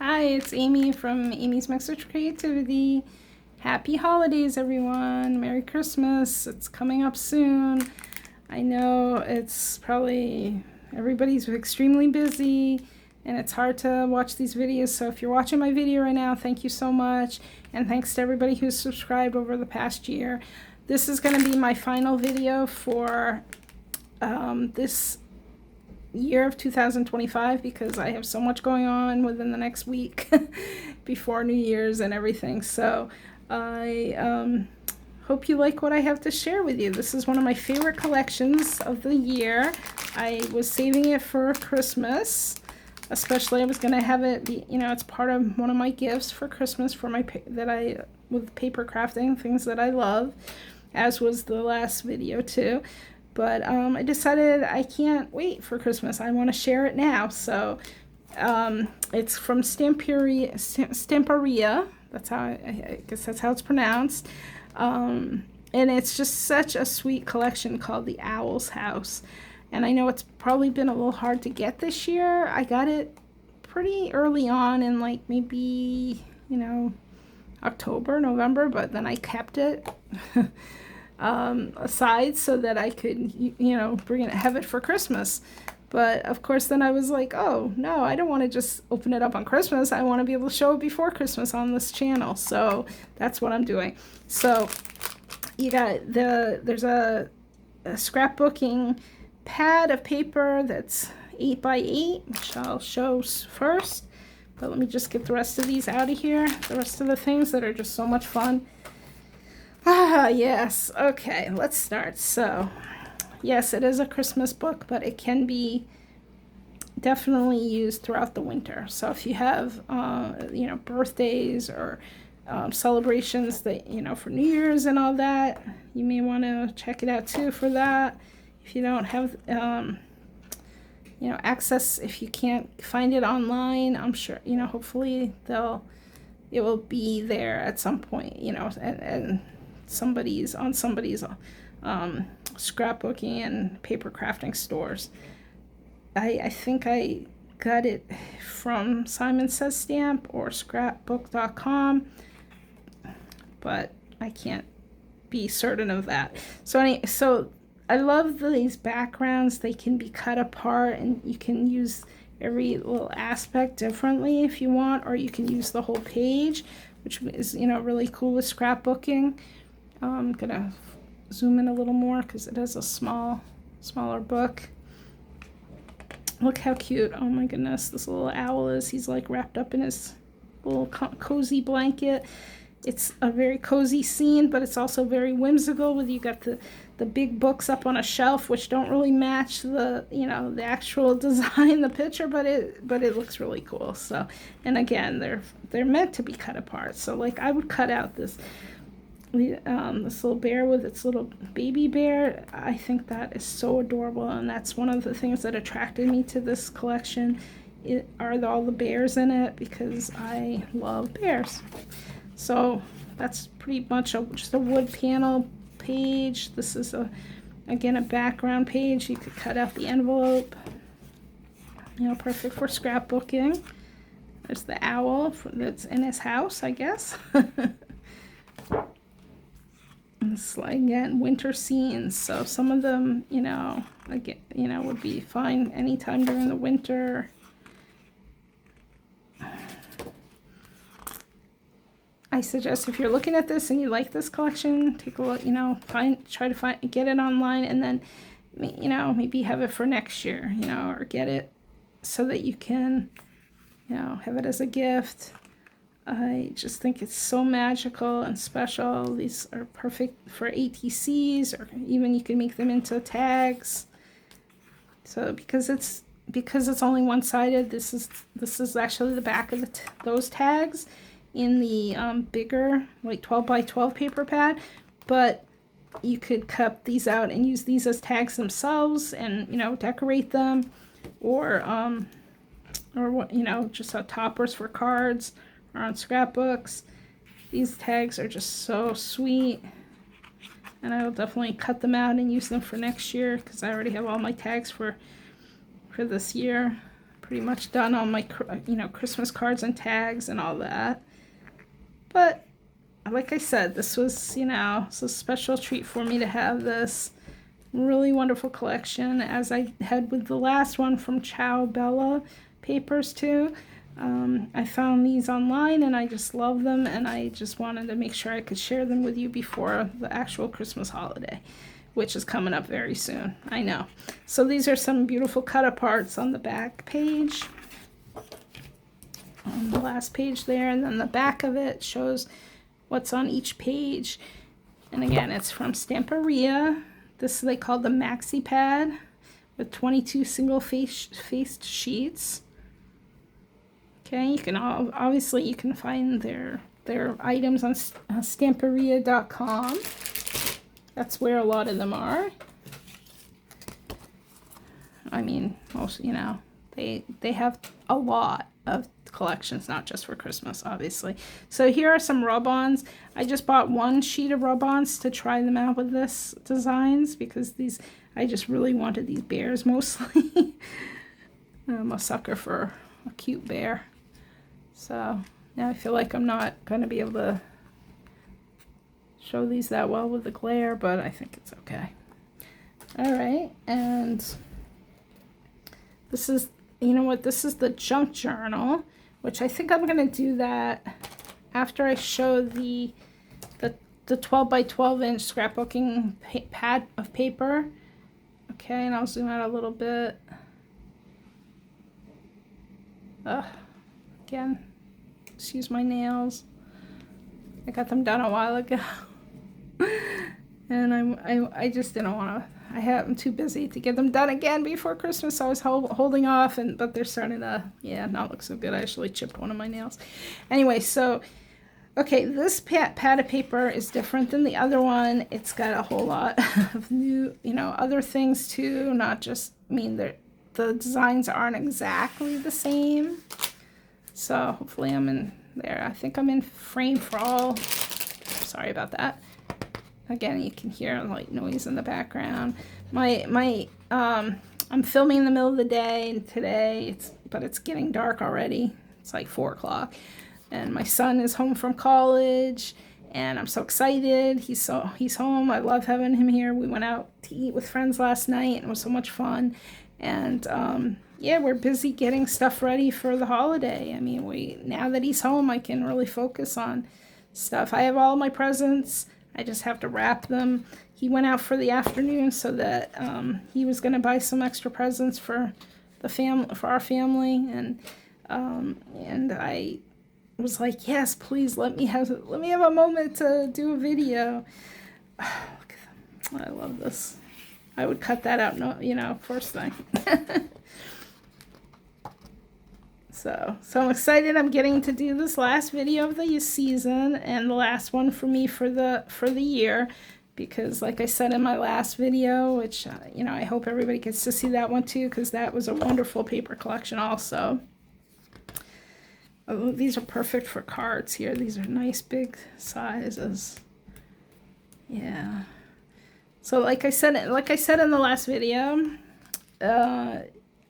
Hi, it's Amy from Amy's Mixed Creativity. Happy holidays, everyone. Merry Christmas. It's coming up soon. I know it's probably everybody's extremely busy and it's hard to watch these videos. So if you're watching my video right now, thank you so much. And thanks to everybody who's subscribed over the past year. This is going to be my final video for this year of 2025 because I have so much going on within the next week before New Year's and everything. So I hope you like what I have to share with you. This is one of my favorite collections of the year. I was saving it for Christmas. Especially I was going to have it be, it's part of one of my gifts for Christmas for my with paper crafting, things that I love, as was the last video too. But I decided I can't wait for Christmas. I want to share it now. So it's from Stamperia. That's how I guess that's how it's pronounced. And it's just such a sweet collection called The Owl's House. And I know it's probably been a little hard to get this year. I got it pretty early on in like maybe, October, November, but then I kept it aside so that I could, have it for Christmas. But of course, then I was like, oh no, I don't want to just open it up on Christmas. I want to be able to show it before Christmas on this channel. So that's what I'm doing. So you got there's a scrapbooking pad of paper that's 8 by 8, which I'll show first. But let me just get the rest of these out of here. The rest of the things that are just so much fun. Ah, yes. Okay, let's start. So, yes, it is a Christmas book, but it can be definitely used throughout the winter. So if you have, birthdays or celebrations that, for New Year's and all that, you may want to check it out too for that. If you don't have, access, if you can't find it online, I'm sure, hopefully it will be there at some point, and somebody's scrapbooking and paper crafting stores. I think I got it from Simon Says Stamp or scrapbook.com, but I can't be certain of that. So I love these backgrounds. They can be cut apart and you can use every little aspect differently if you want, or you can use the whole page, which is, really cool with scrapbooking. I'm gonna zoom in a little more because it is a smaller book. Look how cute. Oh my goodness, this little owl is. He's like wrapped up in his little cozy blanket. It's a very cozy scene, but it's also very whimsical with you got the big books up on a shelf, which don't really match the, the actual design, the picture, but it looks really cool. So, and again, they're meant to be cut apart. So like I would cut out this little bear with its little baby bear. I think that is so adorable, and that's one of the things that attracted me to this collection. Are all the bears in it, because I love bears. So that's pretty much just a wood panel page. This is again a background page. You could cut out the envelope. Perfect for scrapbooking. There's the owl that's in his house, I guess. It's like, again, winter scenes. So some of them, again, would be fine anytime during the winter. I suggest if you're looking at this and you like this collection, take a look, try to get it online, and then, maybe have it for next year, or get it so that you can, have it as a gift. I just think it's so magical and special. These are perfect for ATCs, or even you can make them into tags. So because it's only one-sided, this is actually the back of those tags in the bigger, like 12 by 12 paper pad, but you could cut these out and use these as tags themselves, and decorate them, or just toppers for cards or on scrapbooks. These tags are just so sweet, and I will definitely cut them out and use them for next year because I already have all my tags for this year. pretty much done all my, you know, Christmas cards and tags and all that. But like I said, this was, you know, it's a special treat for me to have this really wonderful collection, as I had with the last one from Ciao Bella Papers too. I found these online and I just love them, and I just wanted to make sure I could share them with you before the actual Christmas holiday, which is coming up very soon. I know. So these are some beautiful cut aparts on the back page, on the last page there, and then the back of it shows what's on each page. And again, it's from Stamperia. This they call the Maxi Pad with 22 single faced sheets. Okay, you can obviously you can find their items on Stamperia.com. That's where a lot of them are. I mean, most, you know, they have a lot of collections, not just for Christmas, obviously. So here are some rub-ons. I just bought one sheet of rub-ons to try them out with this designs, because these, I just really wanted these bears mostly. I'm a sucker for a cute bear. So now I feel like I'm not going to be able to show these that well with the glare, but I think it's okay. All right, and this is, you know what, this is the junk journal, which I think I'm going to do that after I show the 12 by 12 inch scrapbooking pad of paper. Okay, and I'll zoom out a little bit. Again, excuse my nails. I got them done a while ago. And I just didn't want to. I'm too busy to get them done again before Christmas. So I was holding off, but they're starting to, yeah, not look so good. I actually chipped one of my nails. Anyway, so, okay, this pad of paper is different than the other one. It's got a whole lot of new, you know, other things too. Not just, I mean, the designs aren't exactly the same. So hopefully I'm in there. I think I'm in frame for all. Sorry about that. Again, you can hear like noise in the background. I'm filming in the middle of the day, and today but it's getting dark already. It's like 4 o'clock, and my son is home from college, and I'm so excited. He's home. I love having him here. We went out to eat with friends last night, and it was so much fun. And yeah, we're busy getting stuff ready for the holiday. I mean, now that he's home, I can really focus on stuff. I have all my presents. I just have to wrap them. He went out for the afternoon so that he was going to buy some extra presents for our family, and I was like, yes, please let me have a moment to do a video. Look at them. I love this. I would cut that out, no, you know, first thing. So I'm excited. I'm getting to do this last video of the season, and the last one for me for the year, because like I said in my last video, which you know, I hope everybody gets to see that one too, because that was a wonderful paper collection also. Oh, these are perfect for cards here. These are nice big sizes. Yeah. So like I said in the last video,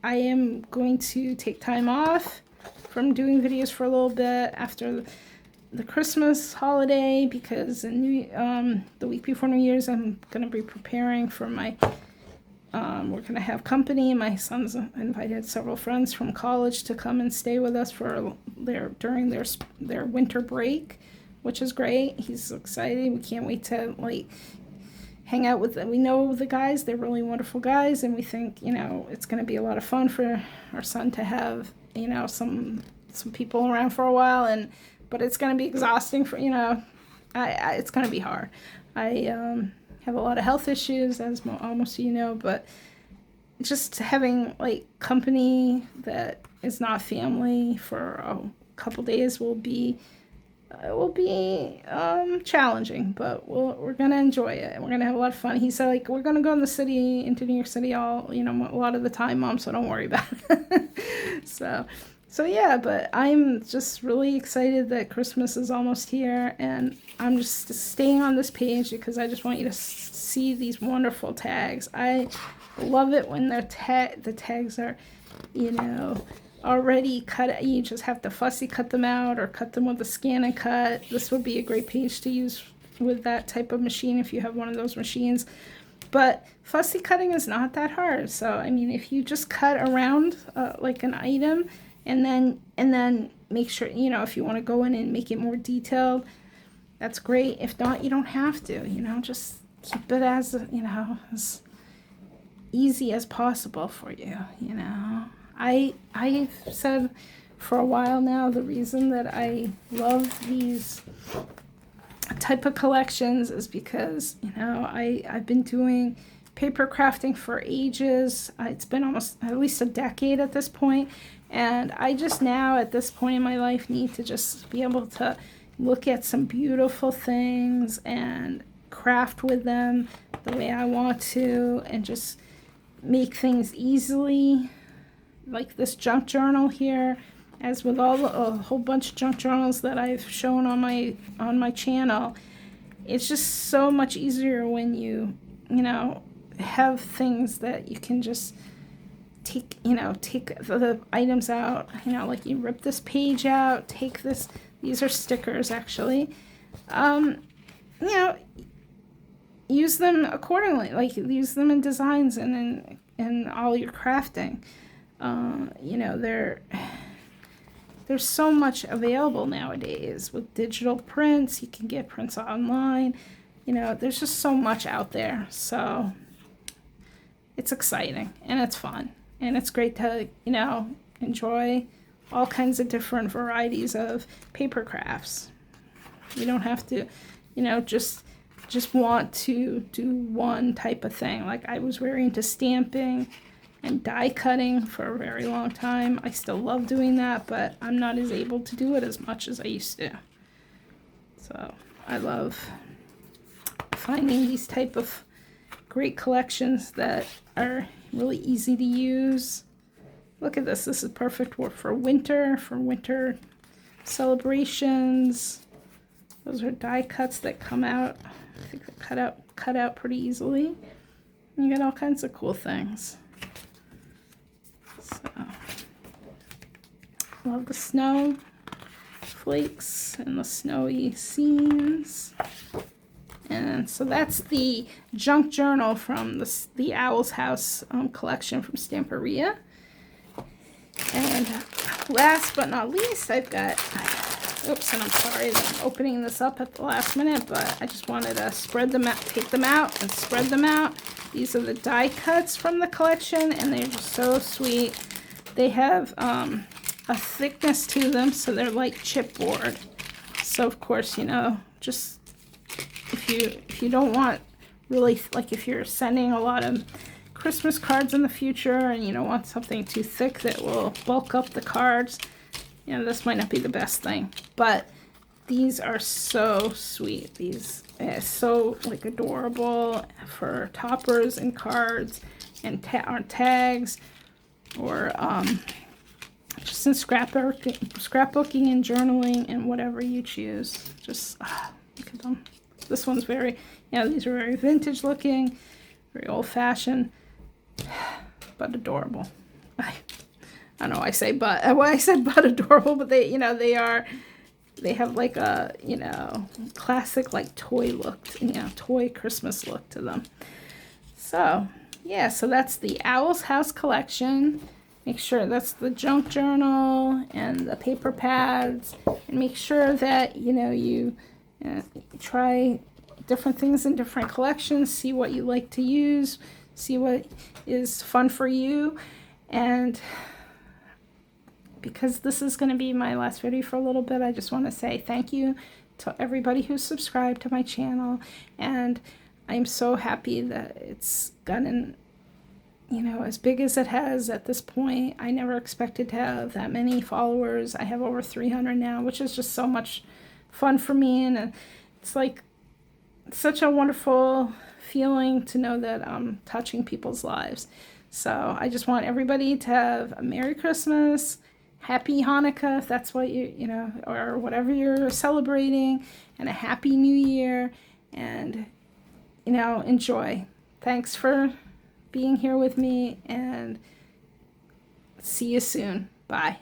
I am going to take time off from doing videos for a little bit after the Christmas holiday, because the week before New Year's I'm going to be preparing for my, we're going to have company. My son's invited several friends from college to come and stay with us for during their winter break, which is great. He's excited. We can't wait to like hang out with them. We know the guys, they're really wonderful guys, and we think, you know, it's going to be a lot of fun for our son to have, you know, some people around for a while, but it's going to be exhausting for, you know, it's going to be hard. I have a lot of health issues, as almost you know, but just having like company that is not family for a couple days will be challenging, but we're gonna enjoy it, and we're gonna have a lot of fun. He said, like, we're gonna go into New York City a lot of the time, Mom, so don't worry about it. so yeah, but I'm just really excited that Christmas is almost here, and I'm just staying on this page because I just want you to see these wonderful tags. I love it when the tags are, you know, already cut. You just have to fussy cut them out or cut them with a scan and cut. This would be a great page to use with that type of machine if you have one of those machines. But fussy cutting is not that hard. So I mean, if you just cut around like an item, and then make sure, you know, if you want to go in and make it more detailed, that's great. If not, you don't have to, you know, just keep it as, you know, as easy as possible for you, you know. I've said for a while now, the reason that I love these type of collections is because, you know, I've been doing paper crafting for ages. It's been almost at least a decade at this point, and I just now at this point in my life need to just be able to look at some beautiful things and craft with them the way I want to, and just make things easily, like this junk journal here. As with all a whole bunch of junk journals that I've shown on my channel, it's just so much easier when you know, have things that you can just take, you know, take the items out, you know, like you rip this page out, take this, these are stickers actually, you know, use them accordingly, like use them in designs and in all your crafting. You know, there's so much available nowadays with digital prints. You can get prints online. You know, there's just so much out there. So it's exciting and it's fun. And it's great to, you know, enjoy all kinds of different varieties of paper crafts. You don't have to, you know, just want to do one type of thing. Like I was very into stamping and die cutting for a very long time. I still love doing that, but I'm not as able to do it as much as I used to. So I love finding these type of great collections that are really easy to use. Look at this. This is perfect for winter celebrations. Those are die cuts that come out. I think they're cut out pretty easily. And you get all kinds of cool things. So, love the snow flakes and the snowy scenes. And so that's the junk journal from the Owl's House collection from Stamperia. And last but not least, I've got, oops, and I'm sorry that I'm opening this up at the last minute, but I just wanted to spread them out, take them out and spread them out. These are the die cuts from the collection, and they're just so sweet. They have a thickness to them, so they're like chipboard. So of course, you know, just if you don't want really, like if you're sending a lot of Christmas cards in the future and you don't want something too thick that will bulk up the cards, you know, this might not be the best thing. But these are so sweet. These are so like adorable for toppers and cards and tags, or just in scrapbooking and journaling and whatever you choose. Just look at them. This one's very, you know, these are very vintage looking, very old fashioned, but adorable. I don't know why I say but, why I said but adorable, but they, you know, they have like a, you know, classic like toy look, you know, toy Christmas look to them. So yeah, so that's the Owl's House collection. Make sure that's the junk journal and the paper pads, and make sure that, you know, you try different things in different collections, see what you like to use, see what is fun for you. And because this is going to be my last video for a little bit, I just want to say thank you to everybody who's subscribed to my channel, and I'm so happy that it's gotten, you know, as big as it has at this point. I never expected to have that many followers. I have over 300 now, which is just so much fun for me, and it's like such a wonderful feeling to know that I'm touching people's lives. So I just want everybody to have a Merry Christmas, Happy Hanukkah, if that's what you know, or whatever you're celebrating, and a Happy New Year, and, you know, enjoy. Thanks for being here with me, and see you soon. Bye.